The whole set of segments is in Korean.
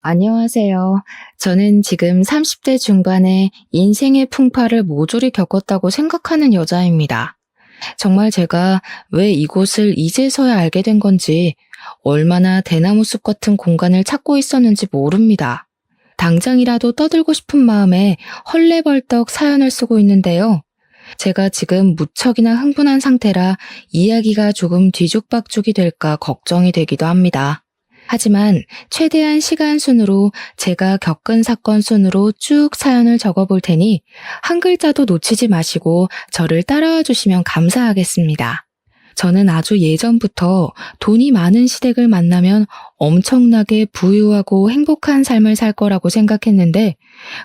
안녕하세요. 저는 지금 30대 중반에 인생의 풍파를 모조리 겪었다고 생각하는 여자입니다. 정말 제가 왜 이곳을 이제서야 알게 된 건지, 얼마나 대나무 숲 같은 공간을 찾고 있었는지 모릅니다. 당장이라도 떠들고 싶은 마음에 헐레벌떡 사연을 쓰고 있는데요. 제가 지금 무척이나 흥분한 상태라 이야기가 조금 뒤죽박죽이 될까 걱정이 되기도 합니다. 하지만 최대한 시간 순으로 제가 겪은 사건 순으로 쭉 사연을 적어볼 테니 한 글자도 놓치지 마시고 저를 따라와 주시면 감사하겠습니다. 저는 아주 예전부터 돈이 많은 시댁을 만나면 엄청나게 부유하고 행복한 삶을 살 거라고 생각했는데,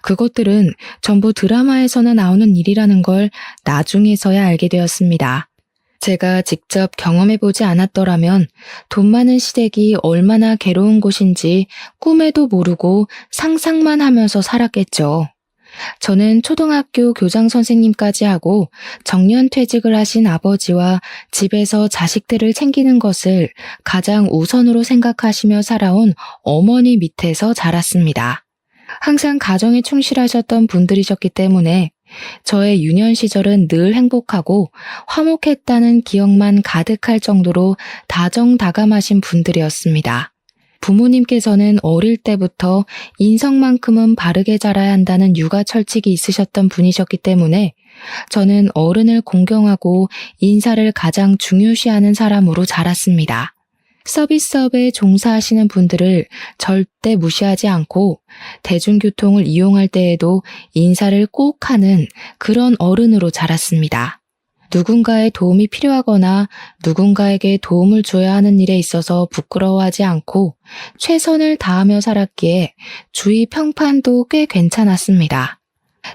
그것들은 전부 드라마에서나 나오는 일이라는 걸 나중에서야 알게 되었습니다. 제가 직접 경험해보지 않았더라면 돈 많은 시댁이 얼마나 괴로운 곳인지 꿈에도 모르고 상상만 하면서 살았겠죠. 저는 초등학교 교장 선생님까지 하고 정년퇴직을 하신 아버지와 집에서 자식들을 챙기는 것을 가장 우선으로 생각하시며 살아온 어머니 밑에서 자랐습니다. 항상 가정에 충실하셨던 분들이셨기 때문에 저의 유년 시절은 늘 행복하고 화목했다는 기억만 가득할 정도로 다정다감하신 분들이었습니다. 부모님께서는 어릴 때부터 인성만큼은 바르게 자라야 한다는 육아 철칙이 있으셨던 분이셨기 때문에 저는 어른을 공경하고 인사를 가장 중요시하는 사람으로 자랐습니다. 서비스업에 종사하시는 분들을 절대 무시하지 않고 대중교통을 이용할 때에도 인사를 꼭 하는 그런 어른으로 자랐습니다. 누군가의 도움이 필요하거나 누군가에게 도움을 줘야 하는 일에 있어서 부끄러워하지 않고 최선을 다하며 살았기에 주위 평판도 꽤 괜찮았습니다.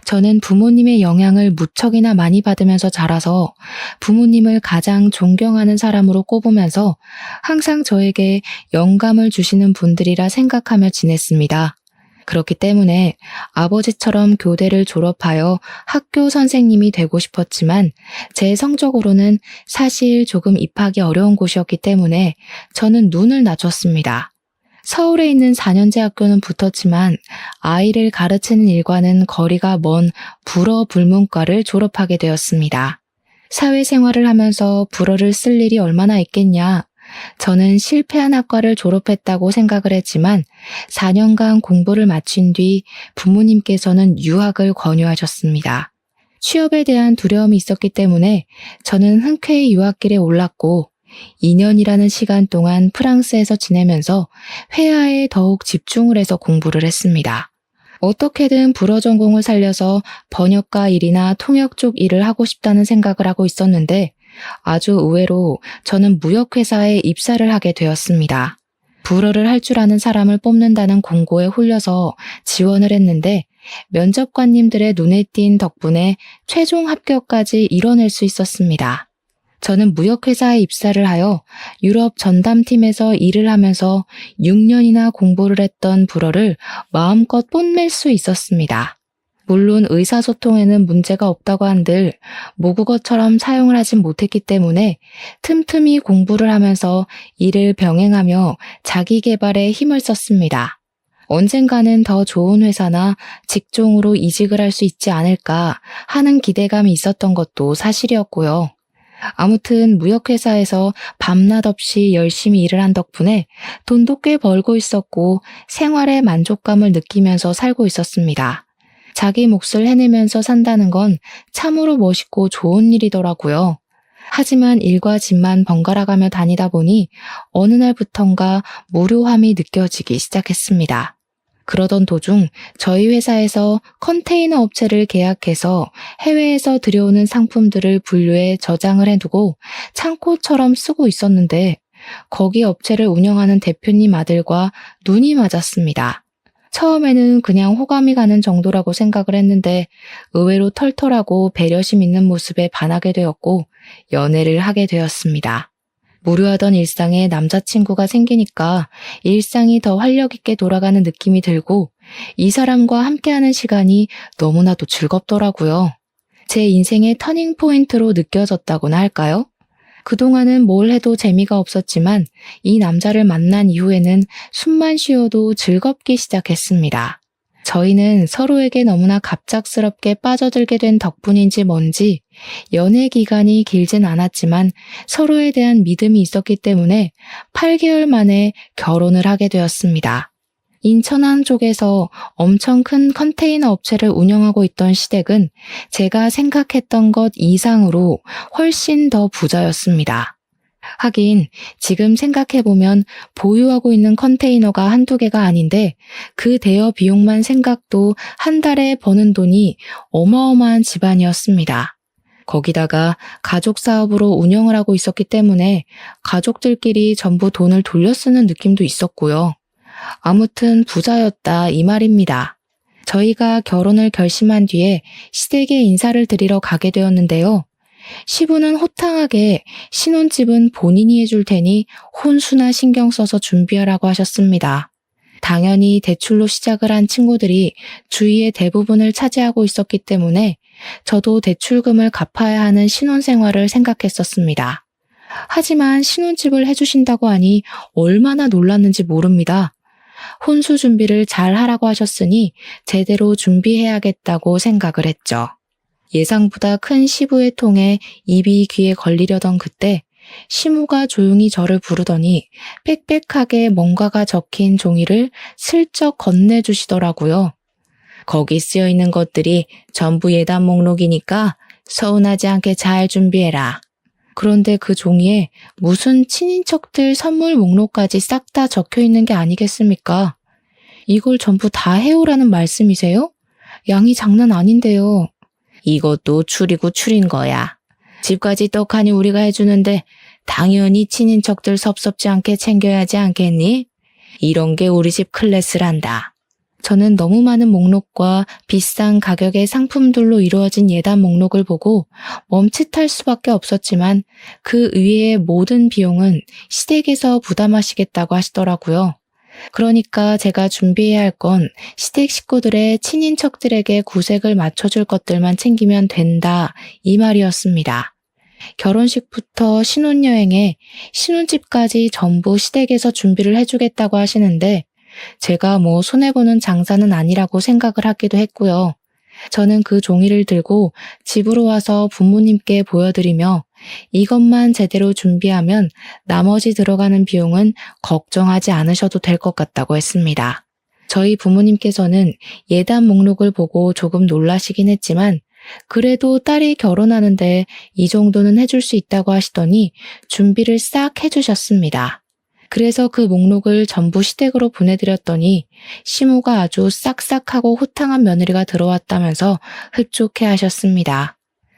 저는 부모님의 영향을 무척이나 많이 받으면서 자라서 부모님을 가장 존경하는 사람으로 꼽으면서 항상 저에게 영감을 주시는 분들이라 생각하며 지냈습니다. 그렇기 때문에 아버지처럼 교대를 졸업하여 학교 선생님이 되고 싶었지만 제 성적으로는 사실 조금 입학이 어려운 곳이었기 때문에 저는 눈을 낮췄습니다. 서울에 있는 4년제 학교는 붙었지만 아이를 가르치는 일과는 거리가 먼 불어 불문과를 졸업하게 되었습니다. 사회생활을 하면서 불어를 쓸 일이 얼마나 있겠냐. 저는 실패한 학과를 졸업했다고 생각을 했지만 4년간 공부를 마친 뒤 부모님께서는 유학을 권유하셨습니다. 취업에 대한 두려움이 있었기 때문에 저는 흔쾌히 유학길에 올랐고 2년이라는 시간 동안 프랑스에서 지내면서 회화에 더욱 집중을 해서 공부를 했습니다. 어떻게든 불어 전공을 살려서 번역가 일이나 통역 쪽 일을 하고 싶다는 생각을 하고 있었는데 아주 의외로 저는 무역회사에 입사를 하게 되었습니다. 불어를 할 줄 아는 사람을 뽑는다는 공고에 홀려서 지원을 했는데 면접관님들의 눈에 띈 덕분에 최종 합격까지 이뤄낼 수 있었습니다. 저는 무역회사에 입사를 하여 유럽 전담팀에서 일을 하면서 6년이나 공부를 했던 불어를 마음껏 뽐낼 수 있었습니다. 물론 의사소통에는 문제가 없다고 한들 모국어처럼 사용을 하진 못했기 때문에 틈틈이 공부를 하면서 일을 병행하며 자기 개발에 힘을 썼습니다. 언젠가는 더 좋은 회사나 직종으로 이직을 할 수 있지 않을까 하는 기대감이 있었던 것도 사실이었고요. 아무튼 무역회사에서 밤낮 없이 열심히 일을 한 덕분에 돈도 꽤 벌고 있었고 생활에 만족감을 느끼면서 살고 있었습니다. 자기 몫을 해내면서 산다는 건 참으로 멋있고 좋은 일이더라고요. 하지만 일과 집만 번갈아가며 다니다 보니 어느 날부턴가 무료함이 느껴지기 시작했습니다. 그러던 도중 저희 회사에서 컨테이너 업체를 계약해서 해외에서 들여오는 상품들을 분류해 저장을 해두고 창고처럼 쓰고 있었는데 거기 업체를 운영하는 대표님 아들과 눈이 맞았습니다. 처음에는 그냥 호감이 가는 정도라고 생각을 했는데 의외로 털털하고 배려심 있는 모습에 반하게 되었고 연애를 하게 되었습니다. 무료하던 일상에 남자친구가 생기니까 일상이 더 활력 있게 돌아가는 느낌이 들고 이 사람과 함께하는 시간이 너무나도 즐겁더라고요. 제 인생의 터닝 포인트로 느껴졌다고나 할까요? 그동안은 뭘 해도 재미가 없었지만 이 남자를 만난 이후에는 숨만 쉬어도 즐겁기 시작했습니다. 저희는 서로에게 너무나 갑작스럽게 빠져들게 된 덕분인지 뭔지 연애 기간이 길진 않았지만 서로에 대한 믿음이 있었기 때문에 8개월 만에 결혼을 하게 되었습니다. 인천항 쪽에서 엄청 큰 컨테이너 업체를 운영하고 있던 시댁은 제가 생각했던 것 이상으로 훨씬 더 부자였습니다. 하긴 지금 생각해보면 보유하고 있는 컨테이너가 한두 개가 아닌데 그 대여 비용만 생각도 한 달에 버는 돈이 어마어마한 집안이었습니다. 거기다가 가족 사업으로 운영을 하고 있었기 때문에 가족들끼리 전부 돈을 돌려 쓰는 느낌도 있었고요. 아무튼 부자였다 이 말입니다. 저희가 결혼을 결심한 뒤에 시댁에 인사를 드리러 가게 되었는데요. 시부는 호탕하게 신혼집은 본인이 해줄 테니 혼수나 신경 써서 준비하라고 하셨습니다. 당연히 대출로 시작을 한 친구들이 주위의 대부분을 차지하고 있었기 때문에 저도 대출금을 갚아야 하는 신혼생활을 생각했었습니다. 하지만 신혼집을 해주신다고 하니 얼마나 놀랐는지 모릅니다. 혼수 준비를 잘 하라고 하셨으니 제대로 준비해야겠다고 생각을 했죠. 예상보다 큰 시부의 통에 입이 귀에 걸리려던 그때 시무가 조용히 저를 부르더니 빽빽하게 뭔가가 적힌 종이를 슬쩍 건네주시더라고요. 거기 쓰여있는 것들이 전부 예단 목록이니까 서운하지 않게 잘 준비해라. 그런데 그 종이에 무슨 친인척들 선물 목록까지 싹 다 적혀있는 게 아니겠습니까? 이걸 전부 다 해오라는 말씀이세요? 양이 장난 아닌데요. 이것도 추리고 추린 거야. 집까지 떡하니 우리가 해주는데 당연히 친인척들 섭섭지 않게 챙겨야 하지 않겠니? 이런 게 우리 집 클래스란다. 저는 너무 많은 목록과 비싼 가격의 상품들로 이루어진 예단 목록을 보고 멈칫할 수밖에 없었지만 그 위의 모든 비용은 시댁에서 부담하시겠다고 하시더라고요. 그러니까 제가 준비해야 할 건 시댁 식구들의 친인척들에게 구색을 맞춰줄 것들만 챙기면 된다 이 말이었습니다. 결혼식부터 신혼여행에 신혼집까지 전부 시댁에서 준비를 해주겠다고 하시는데 제가 뭐 손해보는 장사는 아니라고 생각을 하기도 했고요. 저는 그 종이를 들고 집으로 와서 부모님께 보여드리며 이것만 제대로 준비하면 나머지 들어가는 비용은 걱정하지 않으셔도 될 것 같다고 했습니다. 저희 부모님께서는 예단 목록을 보고 조금 놀라시긴 했지만 그래도 딸이 결혼하는데 이 정도는 해줄 수 있다고 하시더니 준비를 싹 해주셨습니다. 그래서 그 목록을 전부 시댁으로 보내드렸더니 시모가 아주 싹싹하고 호탕한 며느리가 들어왔다면서 흡족해 하셨습니다.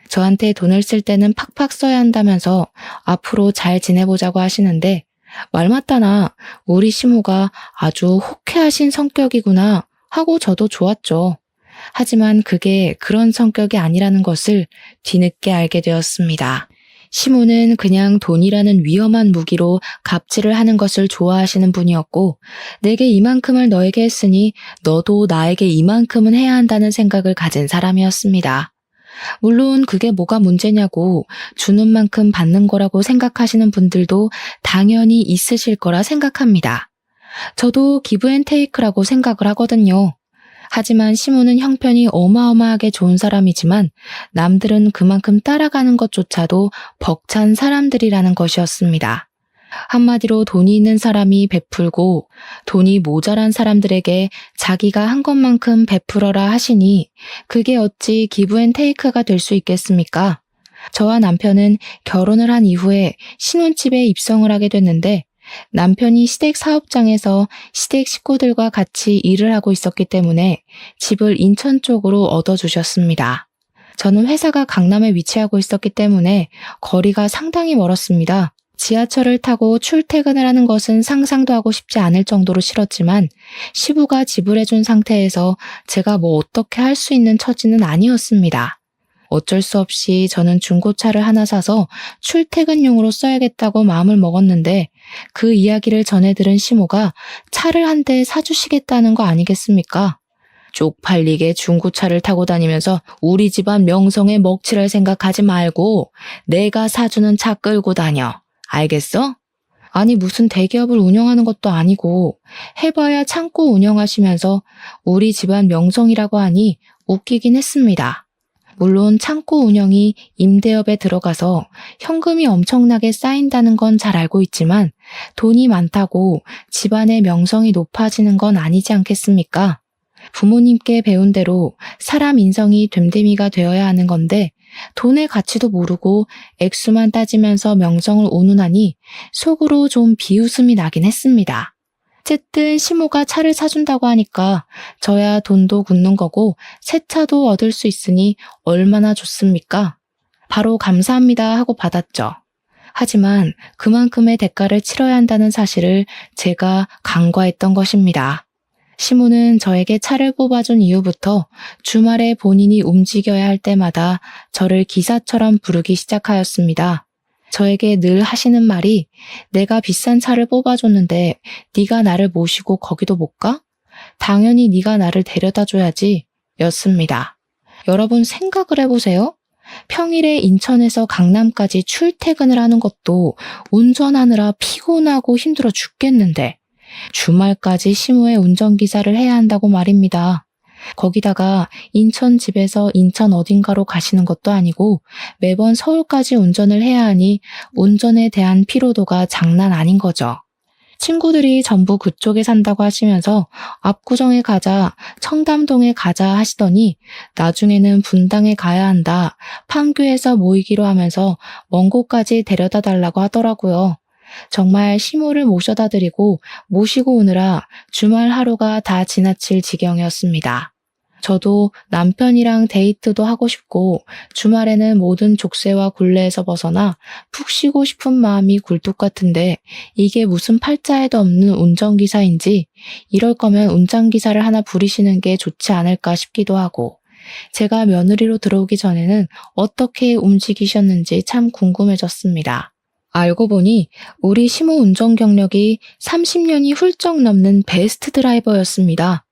저한테 돈을 쓸 때는 팍팍 써야 한다면서 앞으로 잘 지내보자고 하시는데 말 맞다나 우리 시모가 아주 호쾌하신 성격이구나 하고 저도 좋았죠. 하지만 그게 그런 성격이 아니라는 것을 뒤늦게 알게 되었습니다. 시모는 그냥 돈이라는 위험한 무기로 갑질을 하는 것을 좋아하시는 분이었고 내게 이만큼을 너에게 했으니 너도 나에게 이만큼은 해야 한다는 생각을 가진 사람이었습니다. 물론 그게 뭐가 문제냐고 주는 만큼 받는 거라고 생각하시는 분들도 당연히 있으실 거라 생각합니다. 저도 기브앤테이크라고 생각을 하거든요. 하지만 시모는 형편이 어마어마하게 좋은 사람이지만 남들은 그만큼 따라가는 것조차도 벅찬 사람들이라는 것이었습니다. 한마디로 돈이 있는 사람이 베풀고 돈이 모자란 사람들에게 자기가 한 것만큼 베풀어라 하시니 그게 어찌 기브앤테이크가 될 수 있겠습니까? 저와 남편은 결혼을 한 이후에 신혼집에 입성을 하게 됐는데 남편이 시댁 사업장에서 시댁 식구들과 같이 일을 하고 있었기 때문에 집을 인천 쪽으로 얻어주셨습니다. 저는 회사가 강남에 위치하고 있었기 때문에 거리가 상당히 멀었습니다. 지하철을 타고 출퇴근을 하는 것은 상상도 하고 싶지 않을 정도로 싫었지만 시부가 지불해준 상태에서 제가 뭐 어떻게 할 수 있는 처지는 아니었습니다. 어쩔 수 없이 저는 중고차를 하나 사서 출퇴근용으로 써야겠다고 마음을 먹었는데 그 이야기를 전해 들은 시모가 차를 한 대 사주시겠다는 거 아니겠습니까? 쪽팔리게 중고차를 타고 다니면서 우리 집안 명성에 먹칠할 생각하지 말고 내가 사주는 차 끌고 다녀. 알겠어? 아니 무슨 대기업을 운영하는 것도 아니고 해봐야 창고 운영하시면서 우리 집안 명성이라고 하니 웃기긴 했습니다. 물론 창고 운영이 임대업에 들어가서 현금이 엄청나게 쌓인다는 건 잘 알고 있지만 돈이 많다고 집안의 명성이 높아지는 건 아니지 않겠습니까? 부모님께 배운 대로 사람 인성이 됨됨이가 되어야 하는 건데 돈의 가치도 모르고 액수만 따지면서 명성을 운운하니 속으로 좀 비웃음이 나긴 했습니다. 어쨌든 시모가 차를 사준다고 하니까 저야 돈도 굳는 거고 새 차도 얻을 수 있으니 얼마나 좋습니까? 바로 감사합니다 하고 받았죠. 하지만 그만큼의 대가를 치러야 한다는 사실을 제가 간과했던 것입니다. 시모는 저에게 차를 뽑아준 이후부터 주말에 본인이 움직여야 할 때마다 저를 기사처럼 부르기 시작하였습니다. 저에게 늘 하시는 말이 내가 비싼 차를 뽑아줬는데 네가 나를 모시고 거기도 못 가? 당연히 네가 나를 데려다 줘야지 였습니다. 여러분 생각을 해보세요. 평일에 인천에서 강남까지 출퇴근을 하는 것도 운전하느라 피곤하고 힘들어 죽겠는데 주말까지 시모의 운전기사를 해야 한다고 말입니다. 거기다가 인천 집에서 인천 어딘가로 가시는 것도 아니고 매번 서울까지 운전을 해야 하니 운전에 대한 피로도가 장난 아닌 거죠. 친구들이 전부 그쪽에 산다고 하시면서 압구정에 가자, 청담동에 가자 하시더니 나중에는 분당에 가야 한다, 판교에서 모이기로 하면서 먼 곳까지 데려다 달라고 하더라고요. 정말 시모를 모셔다 드리고 모시고 오느라 주말 하루가 다 지나칠 지경이었습니다. 저도 남편이랑 데이트도 하고 싶고 주말에는 모든 족쇄와 굴레에서 벗어나 푹 쉬고 싶은 마음이 굴뚝 같은데 이게 무슨 팔자에도 없는 운전기사인지 이럴 거면 운전기사를 하나 부리시는 게 좋지 않을까 싶기도 하고 제가 며느리로 들어오기 전에는 어떻게 움직이셨는지 참 궁금해졌습니다. 알고 보니 우리 시모 운전 경력이 30년이 훌쩍 넘는 베스트 드라이버였습니다.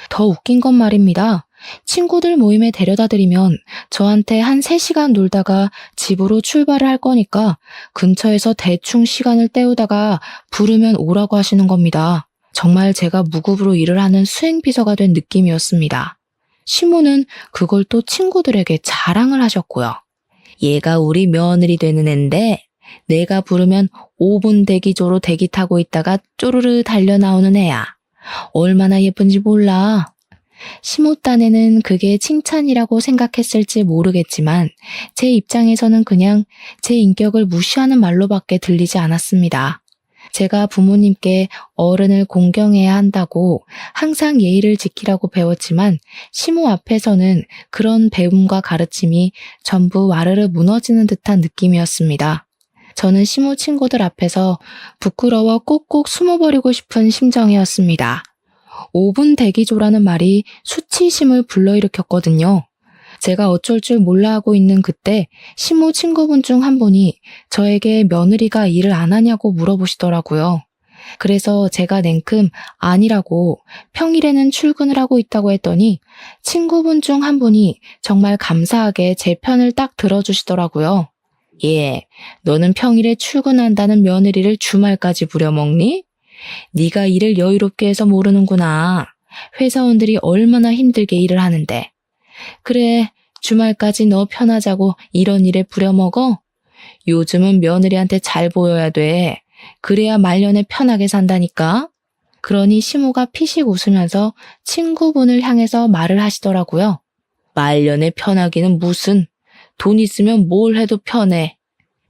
더 웃긴 건 말입니다. 친구들 모임에 데려다 드리면 저한테 한 3시간 놀다가 집으로 출발을 할 거니까 근처에서 대충 시간을 때우다가 부르면 오라고 하시는 겁니다. 정말 제가 무급으로 일을 하는 수행비서가 된 느낌이었습니다. 시모는 그걸 또 친구들에게 자랑을 하셨고요. 얘가 우리 며느리 되는 앤데 내가 부르면 5분 대기조로 대기 타고 있다가 쪼르르 달려 나오는 애야. 얼마나 예쁜지 몰라. 시모 딴에는 그게 칭찬이라고 생각했을지 모르겠지만 제 입장에서는 그냥 제 인격을 무시하는 말로밖에 들리지 않았습니다. 제가 부모님께 어른을 공경해야 한다고 항상 예의를 지키라고 배웠지만 시모 앞에서는 그런 배움과 가르침이 전부 와르르 무너지는 듯한 느낌이었습니다. 저는 시모 친구들 앞에서 부끄러워 꼭꼭 숨어버리고 싶은 심정이었습니다. 5분 대기조라는 말이 수치심을 불러일으켰거든요. 제가 어쩔 줄 몰라 하고 있는 그때 시모 친구분 중 한 분이 저에게 며느리가 일을 안 하냐고 물어보시더라고요. 그래서 제가 냉큼 아니라고 평일에는 출근을 하고 있다고 했더니 친구분 중 한 분이 정말 감사하게 제 편을 딱 들어주시더라고요. 예, 너는 평일에 출근한다는 며느리를 주말까지 부려먹니? 네가 일을 여유롭게 해서 모르는구나. 회사원들이 얼마나 힘들게 일을 하는데. 그래, 주말까지 너 편하자고 이런 일에 부려먹어? 요즘은 며느리한테 잘 보여야 돼. 그래야 말년에 편하게 산다니까. 그러니 시모가 피식 웃으면서 친구분을 향해서 말을 하시더라고요. 말년에 편하기는 무슨. 돈 있으면 뭘 해도 편해.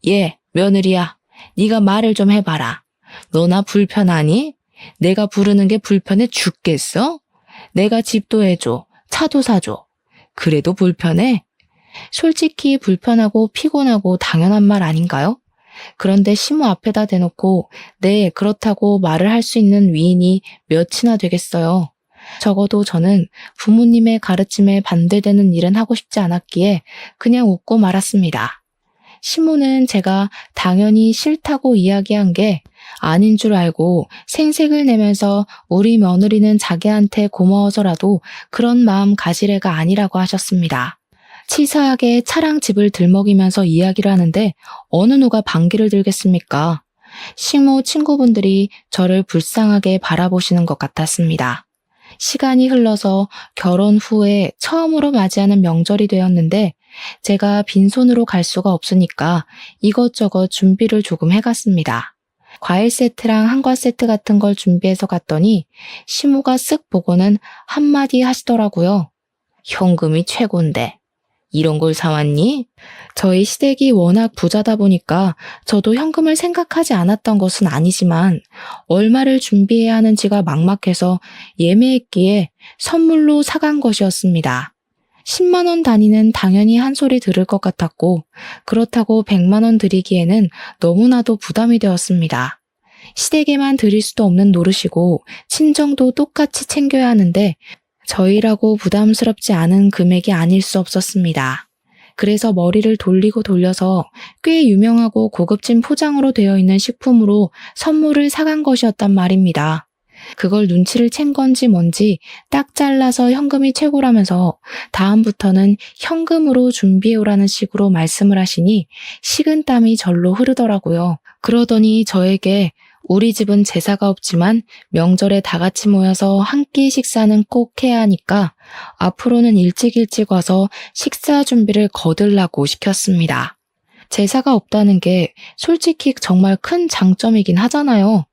예, 며느리야. 네가 말을 좀 해봐라. 너나 불편하니? 내가 부르는 게 불편해 죽겠어? 내가 집도 해줘. 차도 사줘. 그래도 불편해? 솔직히 불편하고 피곤하고 당연한 말 아닌가요? 그런데 시모 앞에다 대놓고 네, 그렇다고 말을 할 수 있는 위인이 몇이나 되겠어요. 적어도 저는 부모님의 가르침에 반대되는 일은 하고 싶지 않았기에 그냥 웃고 말았습니다. 시모는 제가 당연히 싫다고 이야기한 게 아닌 줄 알고 생색을 내면서 우리 며느리는 자기한테 고마워서라도 그런 마음 가질 애가 아니라고 하셨습니다. 치사하게 차랑 집을 들먹이면서 이야기를 하는데 어느 누가 반기를 들겠습니까? 시모 친구분들이 저를 불쌍하게 바라보시는 것 같았습니다. 시간이 흘러서 결혼 후에 처음으로 맞이하는 명절이 되었는데 제가 빈손으로 갈 수가 없으니까 이것저것 준비를 조금 해갔습니다. 과일 세트랑 한과 세트 같은 걸 준비해서 갔더니 시모가 쓱 보고는 한마디 하시더라고요. 현금이 최고인데 이런 걸 사왔니? 저희 시댁이 워낙 부자다 보니까 저도 현금을 생각하지 않았던 것은 아니지만 얼마를 준비해야 하는지가 막막해서 예매했기에 선물로 사간 것이었습니다. 10만 원 단위는 당연히 한 소리 들을 것 같았고 그렇다고 100만 원 드리기에는 너무나도 부담이 되었습니다. 시댁에만 드릴 수도 없는 노릇이고 친정도 똑같이 챙겨야 하는데 저희라고 부담스럽지 않은 금액이 아닐 수 없었습니다. 그래서 머리를 돌리고 돌려서 꽤 유명하고 고급진 포장으로 되어 있는 식품으로 선물을 사간 것이었단 말입니다. 그걸 눈치를 챈 건지 뭔지 딱 잘라서 현금이 최고라면서 다음부터는 현금으로 준비해오라는 식으로 말씀을 하시니 식은땀이 절로 흐르더라고요. 그러더니 저에게 우리 집은 제사가 없지만 명절에 다 같이 모여서 한 끼 식사는 꼭 해야 하니까 앞으로는 일찍 와서 식사 준비를 거들라고 시켰습니다. 제사가 없다는 게 솔직히 정말 큰 장점이긴 하잖아요.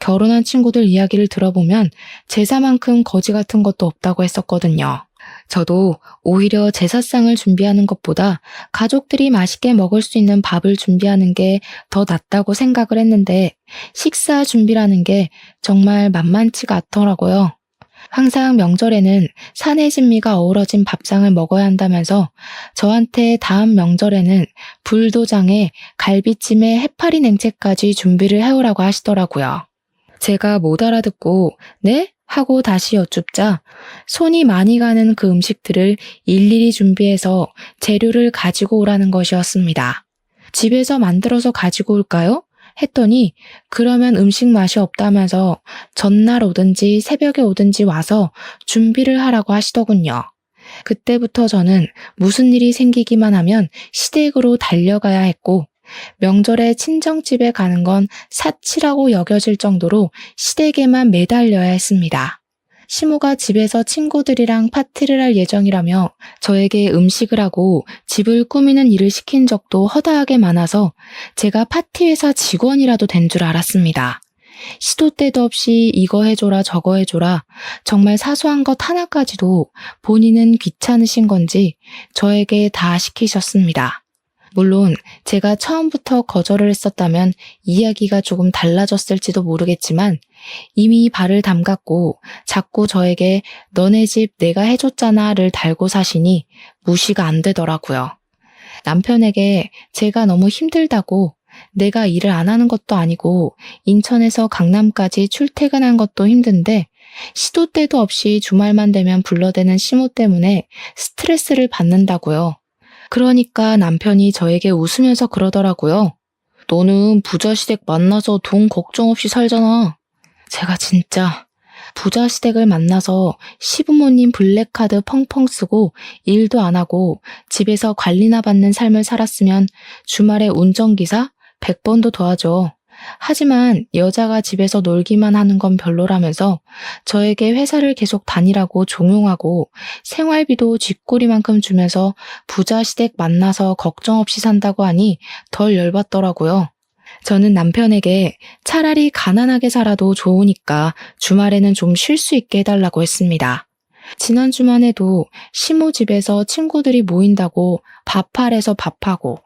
결혼한 친구들 이야기를 들어보면 제사만큼 거지 같은 것도 없다고 했었거든요. 저도 오히려 제사상을 준비하는 것보다 가족들이 맛있게 먹을 수 있는 밥을 준비하는 게 더 낫다고 생각을 했는데 식사 준비라는 게 정말 만만치가 않더라고요. 항상 명절에는 사내 진미가 어우러진 밥상을 먹어야 한다면서 저한테 다음 명절에는 불도장에 갈비찜에 해파리 냉채까지 준비를 해오라고 하시더라고요. 제가 못 알아듣고 네? 하고 다시 여쭙자 손이 많이 가는 그 음식들을 일일이 준비해서 재료를 가지고 오라는 것이었습니다. 집에서 만들어서 가지고 올까요? 했더니 그러면 음식 맛이 없다면서 전날 오든지 새벽에 오든지 와서 준비를 하라고 하시더군요. 그때부터 저는 무슨 일이 생기기만 하면 시댁으로 달려가야 했고 명절에 친정집에 가는 건 사치라고 여겨질 정도로 시댁에만 매달려야 했습니다. 시모가 집에서 친구들이랑 파티를 할 예정이라며 저에게 음식을 하고 집을 꾸미는 일을 시킨 적도 허다하게 많아서 제가 파티회사 직원이라도 된 줄 알았습니다. 시도 때도 없이 이거 해줘라 저거 해줘라 정말 사소한 것 하나까지도 본인은 귀찮으신 건지 저에게 다 시키셨습니다. 물론 제가 처음부터 거절을 했었다면 이야기가 조금 달라졌을지도 모르겠지만 이미 발을 담갔고 자꾸 저에게 너네 집 내가 해줬잖아를 달고 사시니 무시가 안 되더라고요. 남편에게 제가 너무 힘들다고 내가 일을 안 하는 것도 아니고 인천에서 강남까지 출퇴근한 것도 힘든데 시도 때도 없이 주말만 되면 불러대는 시모 때문에 스트레스를 받는다고요. 그러니까 남편이 저에게 웃으면서 그러더라고요. 너는 부자 시댁 만나서 돈 걱정 없이 살잖아. 제가 진짜 부자 시댁을 만나서 시부모님 블랙카드 펑펑 쓰고 일도 안 하고 집에서 관리나 받는 삶을 살았으면 주말에 운전기사 100번도 더 하죠. 하지만 여자가 집에서 놀기만 하는 건 별로라면서 저에게 회사를 계속 다니라고 종용하고 생활비도 쥐꼬리만큼 주면서 부자 시댁 만나서 걱정 없이 산다고 하니 덜 열받더라고요. 저는 남편에게 차라리 가난하게 살아도 좋으니까 주말에는 좀 쉴 수 있게 해달라고 했습니다. 지난 주만 해도 시모 집에서 친구들이 모인다고 밥할에서 밥하고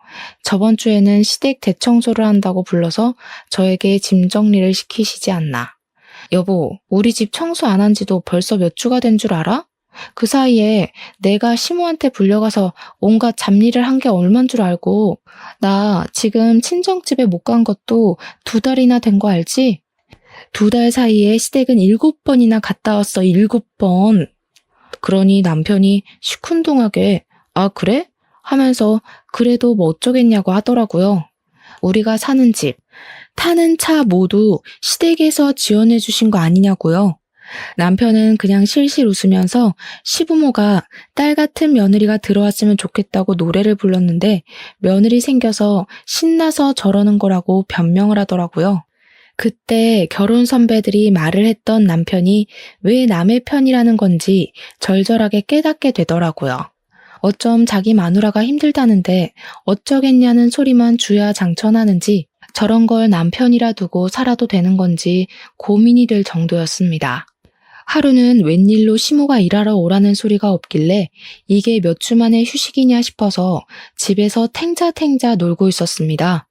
저번 주에는 시댁 대청소를 한다고 불러서 저에게 짐 정리를 시키시지 않나. 여보, 우리 집 청소 안 한 지도 벌써 몇 주가 된 줄 알아? 그 사이에 내가 시모한테 불려가서 온갖 잡일을 한 게 얼만 줄 알고 나 지금 친정집에 못 간 것도 2달이나 된 거 알지? 2달 사이에 시댁은 7번이나 갔다 왔어. 7번. 그러니 남편이 시큰둥하게 아 그래? 하면서 그래도 뭐 어쩌겠냐고 하더라고요. 우리가 사는 집, 타는 차 모두 시댁에서 지원해 주신 거 아니냐고요. 남편은 그냥 실실 웃으면서 시부모가 딸 같은 며느리가 들어왔으면 좋겠다고 노래를 불렀는데 며느리 생겨서 신나서 저러는 거라고 변명을 하더라고요. 그때 결혼 선배들이 말을 했던 남편이 왜 남의 편이라는 건지 절절하게 깨닫게 되더라고요. 어쩜 자기 마누라가 힘들다는데 어쩌겠냐는 소리만 주야장천하는지 저런 걸 남편이라 두고 살아도 되는 건지 고민이 될 정도였습니다. 하루는 웬일로 시모가 일하러 오라는 소리가 없길래 이게 몇 주 만에 휴식이냐 싶어서 집에서 탱자탱자 놀고 있었습니다.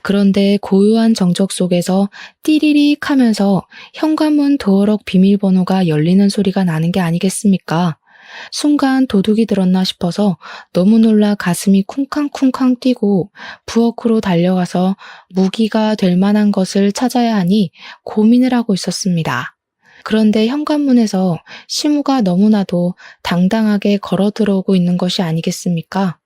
그런데 고요한 정적 속에서 띠리릭 하면서 현관문 도어록 비밀번호가 열리는 소리가 나는 게 아니겠습니까? 순간 도둑이 들었나 싶어서 너무 놀라 가슴이 쿵쾅쿵쾅 뛰고 부엌으로 달려가서 무기가 될 만한 것을 찾아야 하니 고민을 하고 있었습니다. 그런데 현관문에서 시무가 너무나도 당당하게 걸어 들어오고 있는 것이 아니겠습니까?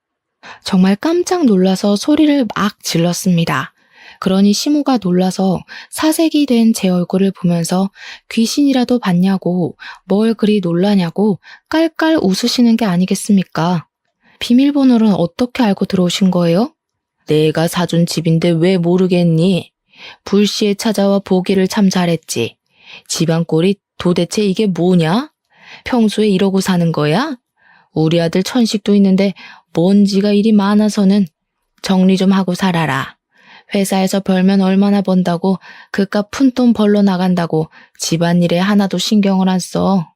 정말 깜짝 놀라서 소리를 막 질렀습니다. 그러니 시무가 놀라서 사색이 된 제 얼굴을 보면서 귀신이라도 봤냐고 뭘 그리 놀라냐고 깔깔 웃으시는 게 아니겠습니까? 비밀번호를 어떻게 알고 들어오신 거예요? 내가 사준 집인데 왜 모르겠니? 불시에 찾아와 보기를 참 잘했지. 집안 꼴이 도대체 이게 뭐냐? 평소에 이러고 사는 거야? 우리 아들 천식도 있는데 먼지가 이리 많아서는 정리 좀 하고 살아라. 회사에서 벌면 얼마나 번다고 그깟 푼돈 벌러 나간다고 집안일에 하나도 신경을 안 써.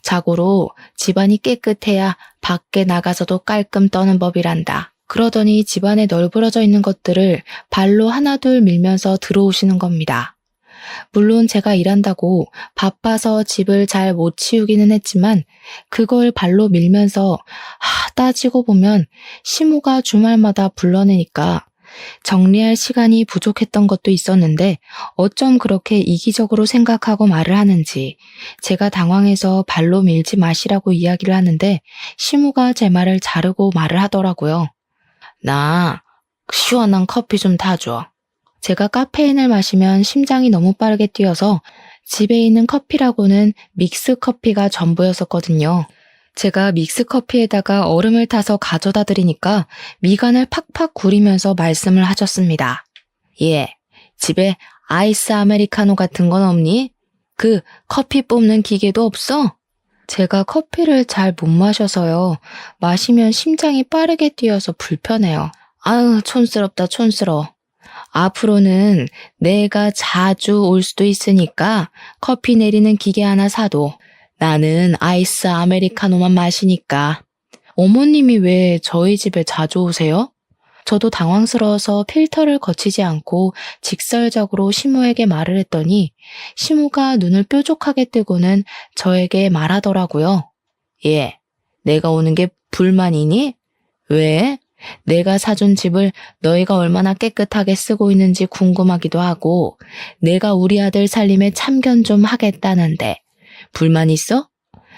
자고로 집안이 깨끗해야 밖에 나가서도 깔끔 떠는 법이란다. 그러더니 집안에 널브러져 있는 것들을 발로 하나둘 밀면서 들어오시는 겁니다. 물론 제가 일한다고 바빠서 집을 잘 못 치우기는 했지만 그걸 발로 밀면서 따지고 보면 시모가 주말마다 불러내니까 정리할 시간이 부족했던 것도 있었는데 어쩜 그렇게 이기적으로 생각하고 말을 하는지 제가 당황해서 발로 밀지 마시라고 이야기를 하는데 시모가 제 말을 자르고 말을 하더라고요. 나 시원한 커피 좀 타줘. 제가 카페인을 마시면 심장이 너무 빠르게 뛰어서 집에 있는 커피라고는 믹스 커피가 전부였었거든요. 제가 믹스 커피에다가 얼음을 타서 가져다 드리니까 미간을 팍팍 구리면서 말씀을 하셨습니다. 예, 집에 아이스 아메리카노 같은 건 없니? 그 커피 뽑는 기계도 없어? 제가 커피를 잘 못 마셔서요. 마시면 심장이 빠르게 뛰어서 불편해요. 아유, 촌스럽다, 촌스러워. 앞으로는 내가 자주 올 수도 있으니까 커피 내리는 기계 하나 사도. 나는 아이스 아메리카노만 마시니까. 어머님이 왜 저희 집에 자주 오세요? 저도 당황스러워서 필터를 거치지 않고 직설적으로 시모에게 말을 했더니 시모가 눈을 뾰족하게 뜨고는 저에게 말하더라고요. 예, 내가 오는 게 불만이니? 왜? 내가 사준 집을 너희가 얼마나 깨끗하게 쓰고 있는지 궁금하기도 하고 내가 우리 아들 살림에 참견 좀 하겠다는데 불만 있어?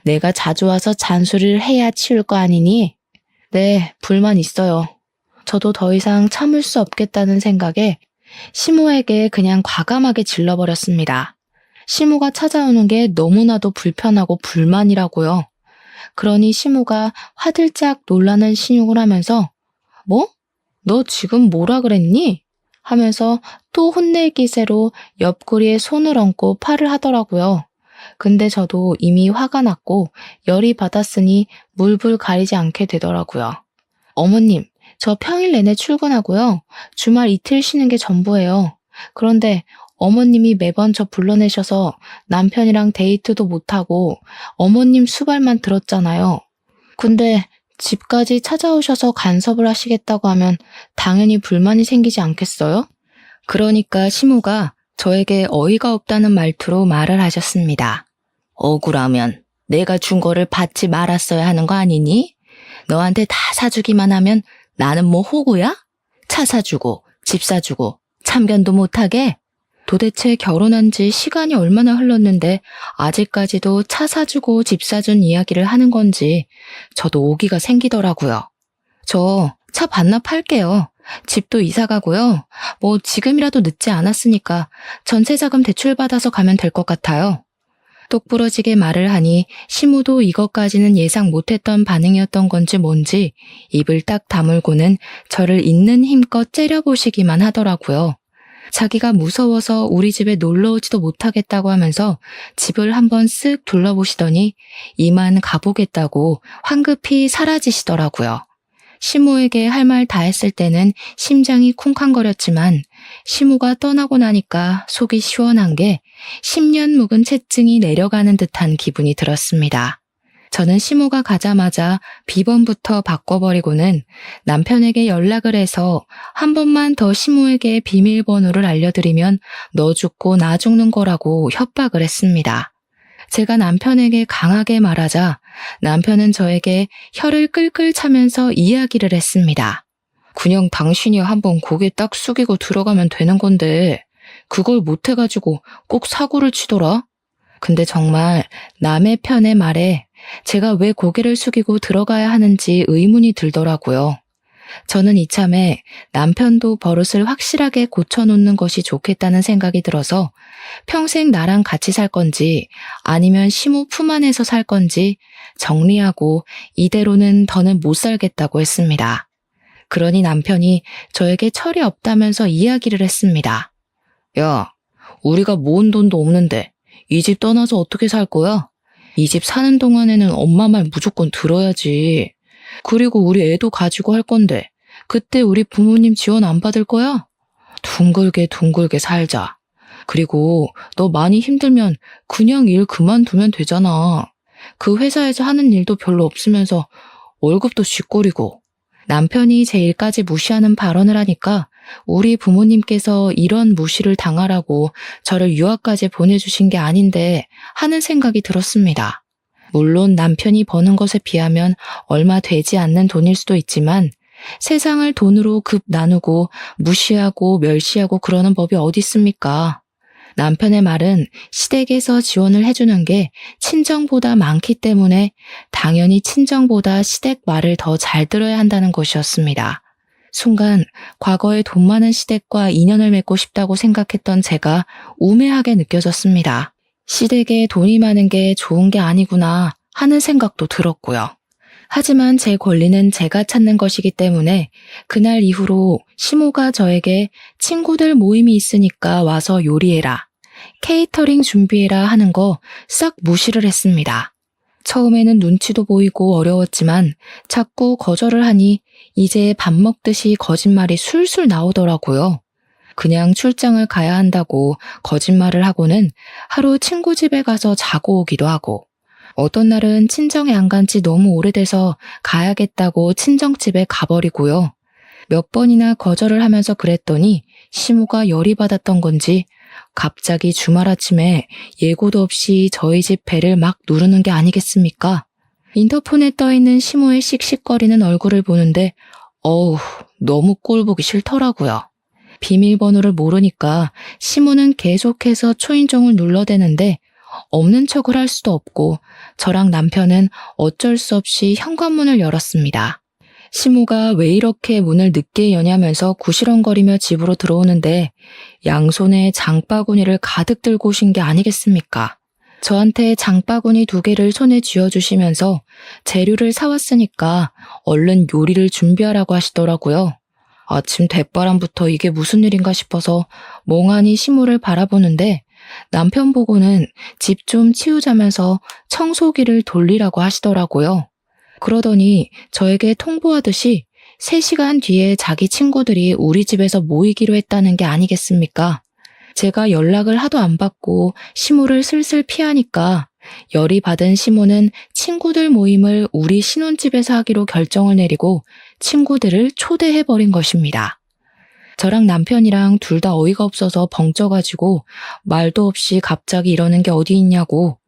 내가 자주 와서 잔소리를 해야 치울 거 아니니? 네, 불만 있어요. 저도 더 이상 참을 수 없겠다는 생각에 시모에게 그냥 과감하게 질러버렸습니다. 시모가 찾아오는 게 너무나도 불편하고 불만이라고요. 그러니 시모가 화들짝 놀라는 신용을 하면서 뭐? 너 지금 뭐라 그랬니? 하면서 또 혼낼 기세로 옆구리에 손을 얹고 팔을 하더라고요. 근데 저도 이미 화가 났고 열이 받았으니 물불 가리지 않게 되더라고요. 어머님, 저 평일 내내 출근하고요. 주말 이틀 쉬는 게 전부예요. 그런데 어머님이 매번 저 불러내셔서 남편이랑 데이트도 못하고 어머님 수발만 들었잖아요. 근데 집까지 찾아오셔서 간섭을 하시겠다고 하면 당연히 불만이 생기지 않겠어요? 그러니까 시모가 저에게 어이가 없다는 말투로 말을 하셨습니다. 억울하면 내가 준 거를 받지 말았어야 하는 거 아니니? 너한테 다 사주기만 하면 나는 뭐 호구야? 차 사주고 집 사주고 참견도 못하게? 도대체 결혼한 지 시간이 얼마나 흘렀는데 아직까지도 차 사주고 집 사준 이야기를 하는 건지 저도 오기가 생기더라고요. 저 차 반납할게요. 집도 이사 가고요. 뭐 지금이라도 늦지 않았으니까 전세자금 대출받아서 가면 될 것 같아요. 똑부러지게 말을 하니 시무도 이것까지는 예상 못했던 반응이었던 건지 뭔지 입을 딱 다물고는 저를 있는 힘껏 째려보시기만 하더라고요. 자기가 무서워서 우리 집에 놀러 오지도 못하겠다고 하면서 집을 한번 쓱 둘러보시더니 이만 가보겠다고 황급히 사라지시더라고요. 시무에게 할 말 다 했을 때는 심장이 쿵쾅거렸지만 시무가 떠나고 나니까 속이 시원한 게 10년 묵은 채증이 내려가는 듯한 기분이 들었습니다. 저는 시무가 가자마자 비번부터 바꿔버리고는 남편에게 연락을 해서 한 번만 더 시무에게 비밀번호를 알려드리면 너 죽고 나 죽는 거라고 협박을 했습니다. 제가 남편에게 강하게 말하자 남편은 저에게 혀를 끌끌 차면서 이야기를 했습니다. 그냥 당신이 한번 고개 딱 숙이고 들어가면 되는 건데 그걸 못해가지고 꼭 사고를 치더라. 근데 정말 남의 편의 말에 제가 왜 고개를 숙이고 들어가야 하는지 의문이 들더라고요. 저는 이참에 남편도 버릇을 확실하게 고쳐놓는 것이 좋겠다는 생각이 들어서 평생 나랑 같이 살 건지 아니면 시무 품 안에서 살 건지 정리하고 이대로는 더는 못 살겠다고 했습니다. 그러니 남편이 저에게 철이 없다면서 이야기를 했습니다. 야, 우리가 모은 돈도 없는데 이 집 떠나서 어떻게 살 거야? 이 집 사는 동안에는 엄마 말 무조건 들어야지. 그리고 우리 애도 가지고 할 건데 그때 우리 부모님 지원 안 받을 거야? 둥글게 살자. 그리고 너 많이 힘들면 그냥 일 그만두면 되잖아. 그 회사에서 하는 일도 별로 없으면서 월급도 쥐꼬리고. 남편이 제 일까지 무시하는 발언을 하니까 우리 부모님께서 이런 무시를 당하라고 저를 유학까지 보내주신 게 아닌데 하는 생각이 들었습니다. 물론 남편이 버는 것에 비하면 얼마 되지 않는 돈일 수도 있지만 세상을 돈으로 급 나누고 무시하고 멸시하고 그러는 법이 어디 있습니까? 남편의 말은 시댁에서 지원을 해주는 게 친정보다 많기 때문에 당연히 친정보다 시댁 말을 더 잘 들어야 한다는 것이었습니다. 순간 과거에 돈 많은 시댁과 인연을 맺고 싶다고 생각했던 제가 우매하게 느껴졌습니다. 시댁에 돈이 많은 게 좋은 게 아니구나 하는 생각도 들었고요. 하지만 제 권리는 제가 찾는 것이기 때문에 그날 이후로 시모가 저에게 친구들 모임이 있으니까 와서 요리해라, 케이터링 준비해라 하는 거 싹 무시를 했습니다. 처음에는 눈치도 보이고 어려웠지만 자꾸 거절을 하니 이제 밥 먹듯이 거짓말이 술술 나오더라고요. 그냥 출장을 가야 한다고 거짓말을 하고는 하루 친구 집에 가서 자고 오기도 하고 어떤 날은 친정에 안 간지 너무 오래돼서 가야겠다고 친정집에 가버리고요. 몇 번이나 거절을 하면서 그랬더니 시모가 열이 받았던 건지 갑자기 주말 아침에 예고도 없이 저희 집 배를 막 누르는 게 아니겠습니까? 인터폰에 떠있는 시모의 씩씩거리는 얼굴을 보는데 어우, 너무 꼴 보기 싫더라고요. 비밀번호를 모르니까 시모는 계속해서 초인종을 눌러대는데 없는 척을 할 수도 없고 저랑 남편은 어쩔 수 없이 현관문을 열었습니다. 시모가 왜 이렇게 문을 늦게 여냐면서 구시렁거리며 집으로 들어오는데 양손에 장바구니를 가득 들고 오신 게 아니겠습니까? 저한테 장바구니 2개를 손에 쥐어주시면서 재료를 사왔으니까 얼른 요리를 준비하라고 하시더라고요. 아침 대바람부터 이게 무슨 일인가 싶어서 멍하니 시모를 바라보는데 남편 보고는 집 좀 치우자면서 청소기를 돌리라고 하시더라고요. 그러더니 저에게 통보하듯이 3시간 뒤에 자기 친구들이 우리 집에서 모이기로 했다는 게 아니겠습니까? 제가 연락을 하도 안 받고 시모를 슬슬 피하니까 열이 받은 시모는 친구들 모임을 우리 신혼집에서 하기로 결정을 내리고 친구들을 초대해버린 것입니다. 저랑 남편이랑 둘 다 어이가 없어서 벙쪄가지고 말도 없이 갑자기 이러는 게 어디 있냐고,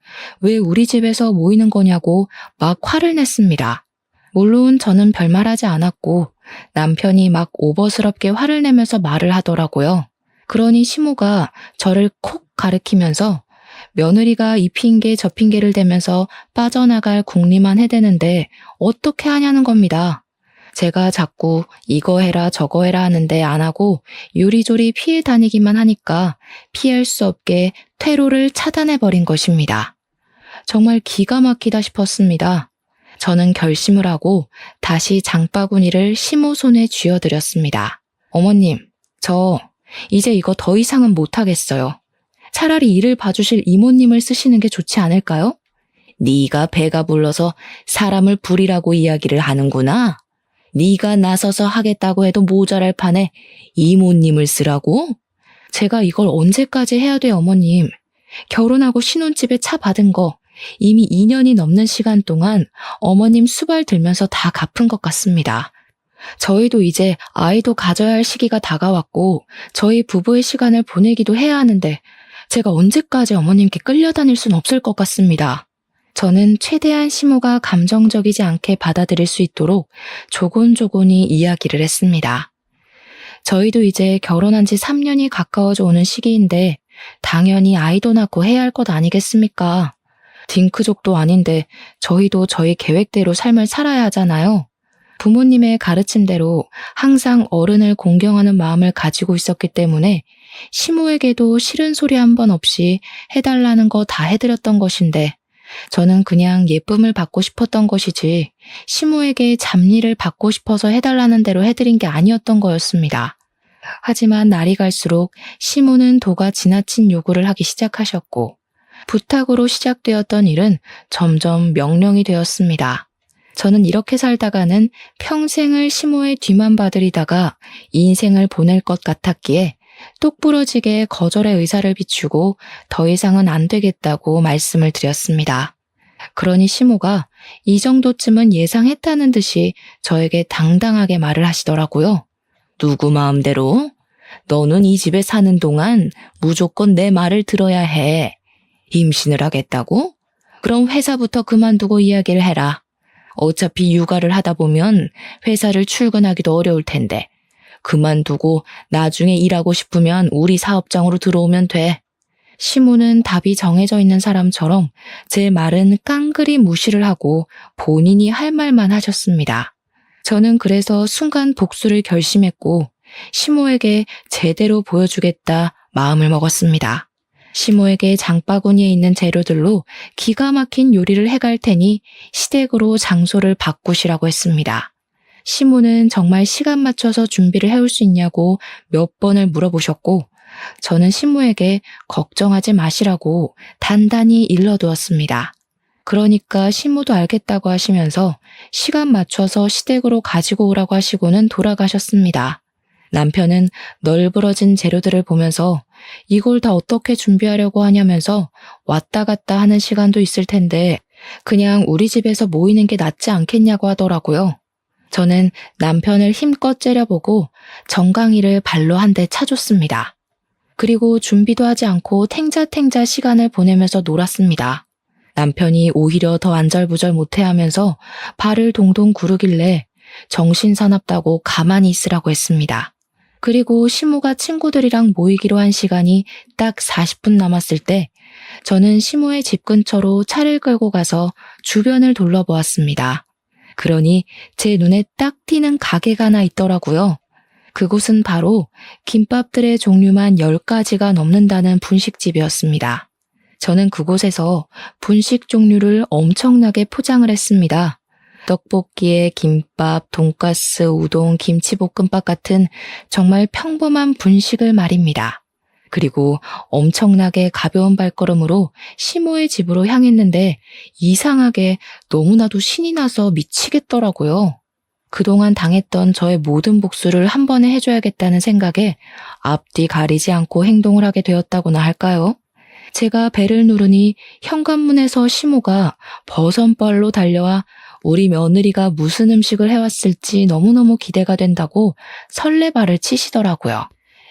왜 우리 집에서 모이는 거냐고 막 화를 냈습니다. 물론 저는 별말하지 않았고 남편이 막 오버스럽게 화를 내면서 말을 하더라고요. 그러니 시모가 저를 콕 가리키면서 며느리가 이 핑계 저 핑계를 대면서 빠져나갈 궁리만 해대는데 어떻게 하냐는 겁니다. 제가 자꾸 이거 해라 저거 해라 하는데 안 하고 요리조리 피해 다니기만 하니까 피할 수 없게 퇴로를 차단해버린 것입니다. 정말 기가 막히다 싶었습니다. 저는 결심을 하고 다시 장바구니를 시모 손에 쥐어드렸습니다. 어머님, 저 이제 이거 더 이상은 못하겠어요. 차라리 일을 봐주실 이모님을 쓰시는 게 좋지 않을까요? 네가 배가 불러서 사람을 부리라고 이야기를 하는구나. 네가 나서서 하겠다고 해도 모자랄 판에 이모님을 쓰라고? 제가 이걸 언제까지 해야 돼요, 어머님? 결혼하고 신혼집에 차 받은 거 이미 2년이 넘는 시간 동안 어머님 수발 들면서 다 갚은 것 같습니다. 저희도 이제 아이도 가져야 할 시기가 다가왔고 저희 부부의 시간을 보내기도 해야 하는데 제가 언제까지 어머님께 끌려다닐 순 없을 것 같습니다. 저는 최대한 시모가 감정적이지 않게 받아들일 수 있도록 조곤조곤히 이야기를 했습니다. 저희도 이제 결혼한 지 3년이 가까워져 오는 시기인데 당연히 아이도 낳고 해야 할 것 아니겠습니까? 딩크족도 아닌데 저희도 저희 계획대로 삶을 살아야 하잖아요. 부모님의 가르침대로 항상 어른을 공경하는 마음을 가지고 있었기 때문에 시모에게도 싫은 소리 한 번 없이 해달라는 거 다 해드렸던 것인데 저는 그냥 예쁨을 받고 싶었던 것이지 시모에게 잡일을 받고 싶어서 해달라는 대로 해드린 게 아니었던 거였습니다. 하지만 날이 갈수록 시모는 도가 지나친 요구를 하기 시작하셨고 부탁으로 시작되었던 일은 점점 명령이 되었습니다. 저는 이렇게 살다가는 평생을 시모의 뒤만 봐드리다가 인생을 보낼 것 같았기에 똑부러지게 거절의 의사를 비추고 더 이상은 안 되겠다고 말씀을 드렸습니다. 그러니 시모가 이 정도쯤은 예상했다는 듯이 저에게 당당하게 말을 하시더라고요. 누구 마음대로? 너는 이 집에 사는 동안 무조건 내 말을 들어야 해. 임신을 하겠다고? 그럼 회사부터 그만두고 이야기를 해라. 어차피 육아를 하다 보면 회사를 출근하기도 어려울 텐데 그만두고 나중에 일하고 싶으면 우리 사업장으로 들어오면 돼. 시모는 답이 정해져 있는 사람처럼 제 말은 깡그리 무시를 하고 본인이 할 말만 하셨습니다. 저는 그래서 순간 복수를 결심했고 시모에게 제대로 보여주겠다 마음을 먹었습니다. 시모에게 장바구니에 있는 재료들로 기가 막힌 요리를 해갈 테니 시댁으로 장소를 바꾸시라고 했습니다. 시모는 정말 시간 맞춰서 준비를 해올 수 있냐고 몇 번을 물어보셨고 저는 시모에게 걱정하지 마시라고 단단히 일러두었습니다. 그러니까 시모도 알겠다고 하시면서 시간 맞춰서 시댁으로 가지고 오라고 하시고는 돌아가셨습니다. 남편은 널브러진 재료들을 보면서 이걸 다 어떻게 준비하려고 하냐면서 왔다 갔다 하는 시간도 있을 텐데 그냥 우리 집에서 모이는 게 낫지 않겠냐고 하더라고요. 저는 남편을 힘껏 째려보고 정강이를 발로 한 대 차줬습니다. 그리고 준비도 하지 않고 탱자탱자 시간을 보내면서 놀았습니다. 남편이 오히려 더 안절부절 못해하면서 발을 동동 구르길래 정신사납다고 가만히 있으라고 했습니다. 그리고 시모가 친구들이랑 모이기로 한 시간이 딱 40분 남았을 때 저는 시모의 집 근처로 차를 끌고 가서 주변을 둘러보았습니다. 그러니 제 눈에 딱 띄는 가게가 하나 있더라고요. 그곳은 바로 김밥들의 종류만 10가지가 넘는다는 분식집이었습니다. 저는 그곳에서 분식 종류를 엄청나게 포장을 했습니다. 떡볶이에 김밥, 돈가스, 우동, 김치볶음밥 같은 정말 평범한 분식을 말입니다. 그리고 엄청나게 가벼운 발걸음으로 시모의 집으로 향했는데 이상하게 너무나도 신이 나서 미치겠더라고요. 그동안 당했던 저의 모든 복수를 한 번에 해줘야겠다는 생각에 앞뒤 가리지 않고 행동을 하게 되었다고나 할까요? 제가 배를 누르니 현관문에서 시모가 버선발로 달려와 우리 며느리가 무슨 음식을 해왔을지 너무너무 기대가 된다고 설레발을 치시더라고요.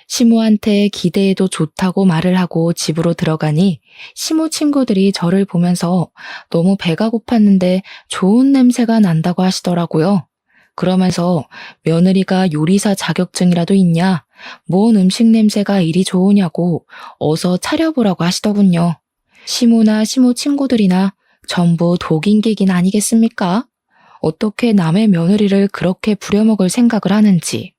시모한테 기대해도 좋다고 말을 하고 집으로 들어가니 시모 친구들이 저를 보면서 너무 배가 고팠는데 좋은 냄새가 난다고 하시더라고요. 그러면서 며느리가 요리사 자격증이라도 있냐? 뭔 음식 냄새가 이리 좋으냐고 어서 차려보라고 하시더군요. 시모나 시모 친구들이나 전부 독인객인 아니겠습니까? 어떻게 남의 며느리를 그렇게 부려먹을 생각을 하는지.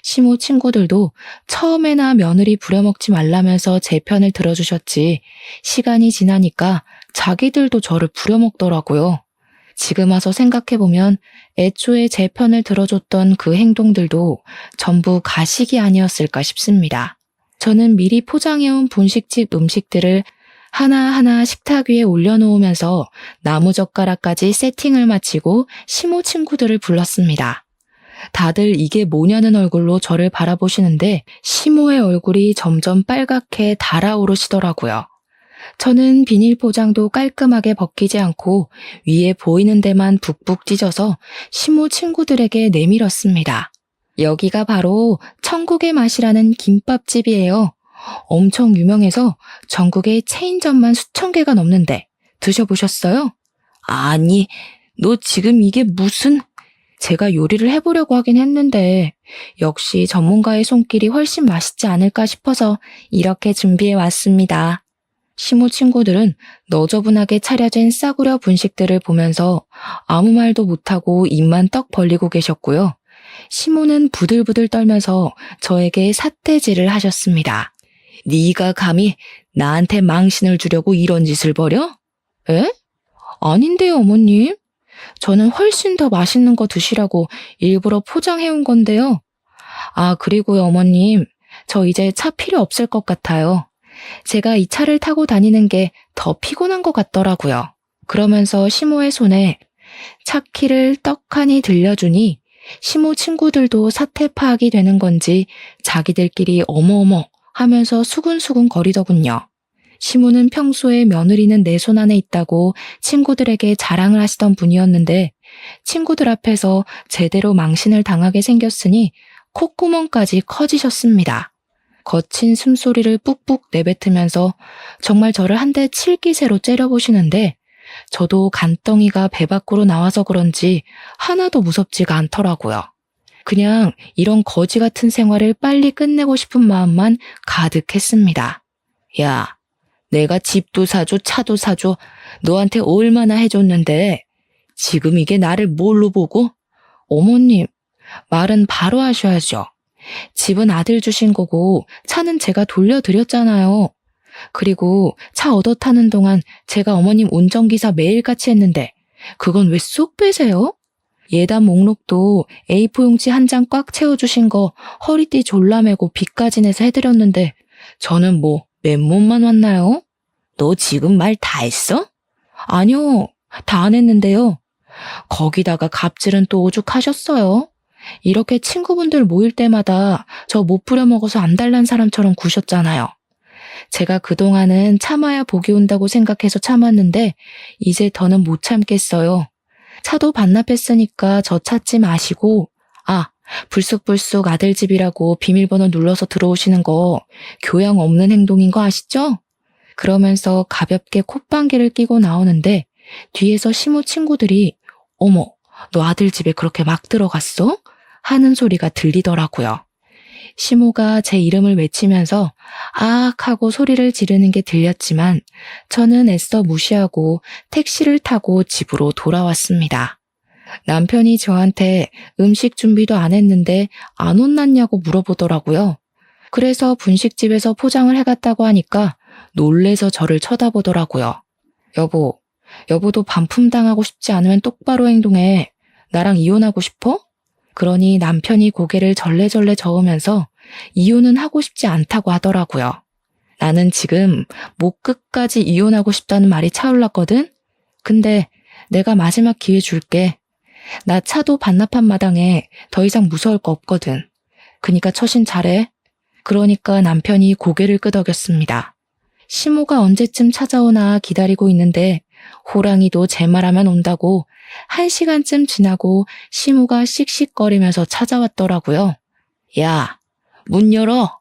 시모 친구들도 처음에나 며느리 부려먹지 말라면서 제 편을 들어주셨지 시간이 지나니까 자기들도 저를 부려먹더라고요. 지금 와서 생각해보면 애초에 제 편을 들어줬던 그 행동들도 전부 가식이 아니었을까 싶습니다. 저는 미리 포장해온 분식집 음식들을 하나하나 식탁 위에 올려놓으면서 나무젓가락까지 세팅을 마치고 시모 친구들을 불렀습니다. 다들 이게 뭐냐는 얼굴로 저를 바라보시는데 시모의 얼굴이 점점 빨갛게 달아오르시더라고요. 저는 비닐 포장도 깔끔하게 벗기지 않고 위에 보이는 데만 북북 찢어서 시모 친구들에게 내밀었습니다. 여기가 바로 천국의 맛이라는 김밥집이에요. 엄청 유명해서 전국에 체인점만 수천 개가 넘는데 드셔보셨어요? 아니, 너 지금 이게 무슨... 제가 요리를 해보려고 하긴 했는데 역시 전문가의 손길이 훨씬 맛있지 않을까 싶어서 이렇게 준비해 왔습니다. 시모 친구들은 너저분하게 차려진 싸구려 분식들을 보면서 아무 말도 못하고 입만 떡 벌리고 계셨고요. 시모는 부들부들 떨면서 저에게 삿대질을 하셨습니다. 네가 감히 나한테 망신을 주려고 이런 짓을 벌여? 에? 아닌데요, 어머님. 저는 훨씬 더 맛있는 거 드시라고 일부러 포장해온 건데요. 아, 그리고요, 어머님. 저 이제 차 필요 없을 것 같아요. 제가 이 차를 타고 다니는 게 더 피곤한 것 같더라고요. 그러면서 시모의 손에 차키를 떡하니 들려주니 시모 친구들도 사태 파악이 되는 건지 자기들끼리 어머어머 하면서 수근수근 거리더군요. 시모는 평소에 며느리는 내 손 안에 있다고 친구들에게 자랑을 하시던 분이었는데 친구들 앞에서 제대로 망신을 당하게 생겼으니 콧구멍까지 커지셨습니다. 거친 숨소리를 뿍뿍 내뱉으면서 정말 저를 한 대 칠 기세로 째려보시는데 저도 간덩이가 배 밖으로 나와서 그런지 하나도 무섭지가 않더라고요. 그냥 이런 거지 같은 생활을 빨리 끝내고 싶은 마음만 가득했습니다. 야, 내가 집도 사줘, 차도 사줘, 너한테 얼마나 해줬는데 지금 이게 나를 뭘로 보고? 어머님, 말은 바로 하셔야죠. 집은 아들 주신 거고 차는 제가 돌려드렸잖아요. 그리고 차 얻어 타는 동안 제가 어머님 운전기사 매일같이 했는데 그건 왜 쏙 빼세요? 예단 목록도 A4 용지 한 장 꽉 채워주신 거 허리띠 졸라매고 빚까지 내서 해드렸는데 저는 뭐 맨몸만 왔나요? 너 지금 말 다 했어? 아니요, 다 안 했는데요. 거기다가 갑질은 또 오죽하셨어요. 이렇게 친구분들 모일 때마다 저 못 부려먹어서 안달난 사람처럼 구셨잖아요. 제가 그동안은 참아야 복이 온다고 생각해서 참았는데 이제 더는 못 참겠어요. 차도 반납했으니까 저 찾지 마시고 불쑥불쑥 아들 집이라고 비밀번호 눌러서 들어오시는 거 교양 없는 행동인 거 아시죠? 그러면서 가볍게 콧방귀를 끼고 나오는데 뒤에서 시모 친구들이 어머, 너 아들 집에 그렇게 막 들어갔어? 하는 소리가 들리더라고요. 시모가 제 이름을 외치면서 아악 하고 소리를 지르는 게 들렸지만 저는 애써 무시하고 택시를 타고 집으로 돌아왔습니다. 남편이 저한테 음식 준비도 안 했는데 안 혼났냐고 물어보더라고요. 그래서 분식집에서 포장을 해갔다고 하니까 놀래서 저를 쳐다보더라고요. 여보도 반품당하고 싶지 않으면 똑바로 행동해. 나랑 이혼하고 싶어? 그러니 남편이 고개를 절레절레 저으면서 이혼은 하고 싶지 않다고 하더라고요. 나는 지금 목 끝까지 이혼하고 싶다는 말이 차올랐거든? 근데 내가 마지막 기회 줄게. 나 차도 반납한 마당에 더 이상 무서울 거 없거든. 그니까 처신 잘해. 그러니까 남편이 고개를 끄덕였습니다. 시모가 언제쯤 찾아오나 기다리고 있는데 호랑이도 제 말하면 온다고 1시간쯤 지나고 시모가 씩씩거리면서 찾아왔더라고요. 야, 문 열어.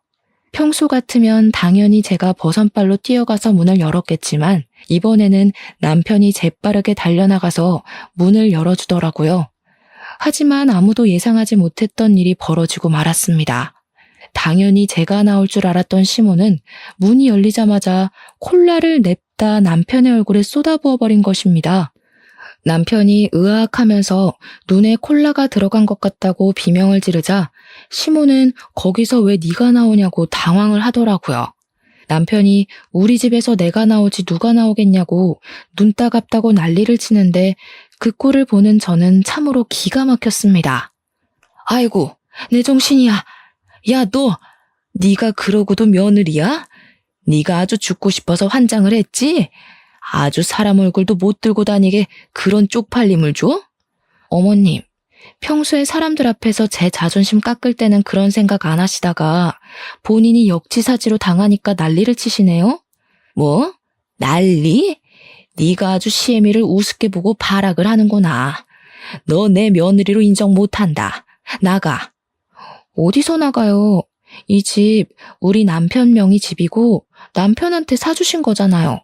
평소 같으면 당연히 제가 버선발로 뛰어가서 문을 열었겠지만 이번에는 남편이 재빠르게 달려나가서 문을 열어주더라고요. 하지만 아무도 예상하지 못했던 일이 벌어지고 말았습니다. 당연히 제가 나올 줄 알았던 시모는 문이 열리자마자 콜라를 냅다 남편의 얼굴에 쏟아부어버린 것입니다. 남편이 으악하면서 눈에 콜라가 들어간 것 같다고 비명을 지르자 시모는 거기서 왜 네가 나오냐고 당황을 하더라고요. 남편이 우리 집에서 내가 나오지 누가 나오겠냐고 눈 따갑다고 난리를 치는데 그 꼴을 보는 저는 참으로 기가 막혔습니다. 아이고, 내 정신이야. 야, 네가 그러고도 며느리야? 네가 아주 죽고 싶어서 환장을 했지? 아주 사람 얼굴도 못 들고 다니게 그런 쪽팔림을 줘? 어머님, 평소에 사람들 앞에서 제 자존심 깎을 때는 그런 생각 안 하시다가 본인이 역지사지로 당하니까 난리를 치시네요? 뭐? 난리? 네가 아주 시애미를 우습게 보고 발악을 하는구나. 너 내 며느리로 인정 못한다. 나가. 어디서 나가요? 이 집 우리 남편 명의 집이고 남편한테 사주신 거잖아요.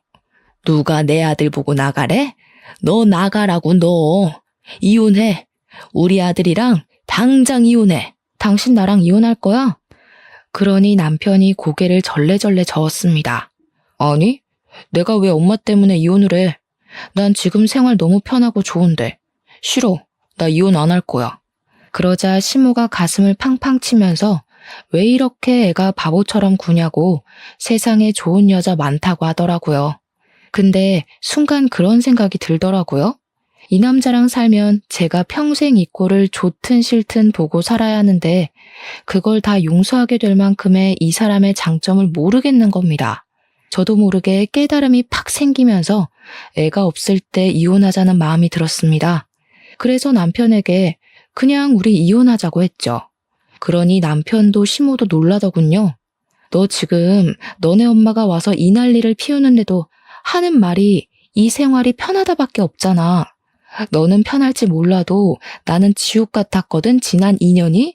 누가 내 아들 보고 나가래? 너 나가라고 너. 이혼해. 우리 아들이랑 당장 이혼해. 당신 나랑 이혼할 거야? 그러니 남편이 고개를 절레절레 저었습니다. 아니, 내가 왜 엄마 때문에 이혼을 해? 난 지금 생활 너무 편하고 좋은데. 싫어. 나 이혼 안 할 거야. 그러자 시모가 가슴을 팡팡 치면서 왜 이렇게 애가 바보처럼 구냐고 세상에 좋은 여자 많다고 하더라고요. 근데 순간 그런 생각이 들더라고요. 이 남자랑 살면 제가 평생 이 꼴을 좋든 싫든 보고 살아야 하는데 그걸 다 용서하게 될 만큼의 이 사람의 장점을 모르겠는 겁니다. 저도 모르게 깨달음이 팍 생기면서 애가 없을 때 이혼하자는 마음이 들었습니다. 그래서 남편에게 그냥 우리 이혼하자고 했죠. 그러니 남편도 시모도 놀라더군요. 너 지금 너네 엄마가 와서 이 난리를 피우는데도 하는 말이 이 생활이 편하다밖에 없잖아. 너는 편할지 몰라도 나는 지옥 같았거든 지난 2년이?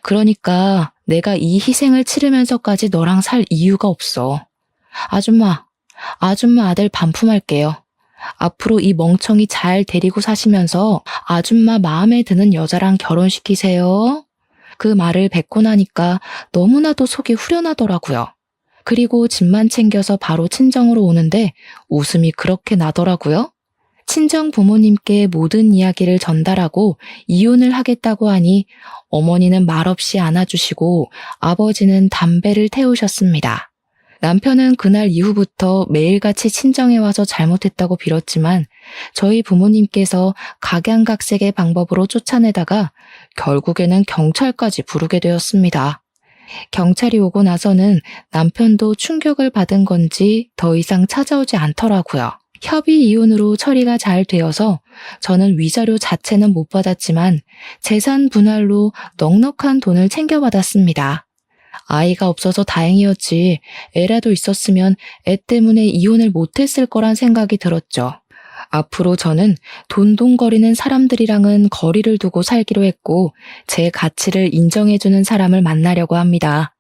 그러니까 내가 이 희생을 치르면서까지 너랑 살 이유가 없어. 아줌마 아들 반품할게요. 앞으로 이 멍청이 잘 데리고 사시면서 아줌마 마음에 드는 여자랑 결혼시키세요. 그 말을 뱉고 나니까 너무나도 속이 후련하더라고요. 그리고 짐만 챙겨서 바로 친정으로 오는데 웃음이 그렇게 나더라고요. 친정 부모님께 모든 이야기를 전달하고 이혼을 하겠다고 하니 어머니는 말없이 안아주시고 아버지는 담배를 태우셨습니다. 남편은 그날 이후부터 매일같이 친정에 와서 잘못했다고 빌었지만 저희 부모님께서 각양각색의 방법으로 쫓아내다가 결국에는 경찰까지 부르게 되었습니다. 경찰이 오고 나서는 남편도 충격을 받은 건지 더 이상 찾아오지 않더라고요. 협의 이혼으로 처리가 잘 되어서 저는 위자료 자체는 못 받았지만 재산 분할로 넉넉한 돈을 챙겨받았습니다. 아이가 없어서 다행이었지 애라도 있었으면 애 때문에 이혼을 못했을 거란 생각이 들었죠. 앞으로 저는 돈돈거리는 사람들이랑은 거리를 두고 살기로 했고 제 가치를 인정해주는 사람을 만나려고 합니다.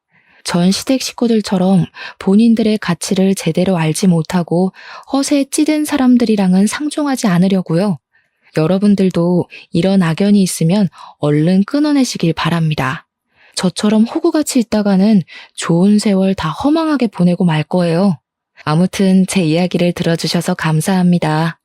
전 시댁 식구들처럼 본인들의 가치를 제대로 알지 못하고 허세에 찌든 사람들이랑은 상종하지 않으려고요. 여러분들도 이런 악연이 있으면 얼른 끊어내시길 바랍니다. 저처럼 호구같이 있다가는 좋은 세월 다 허망하게 보내고 말 거예요. 아무튼 제 이야기를 들어주셔서 감사합니다.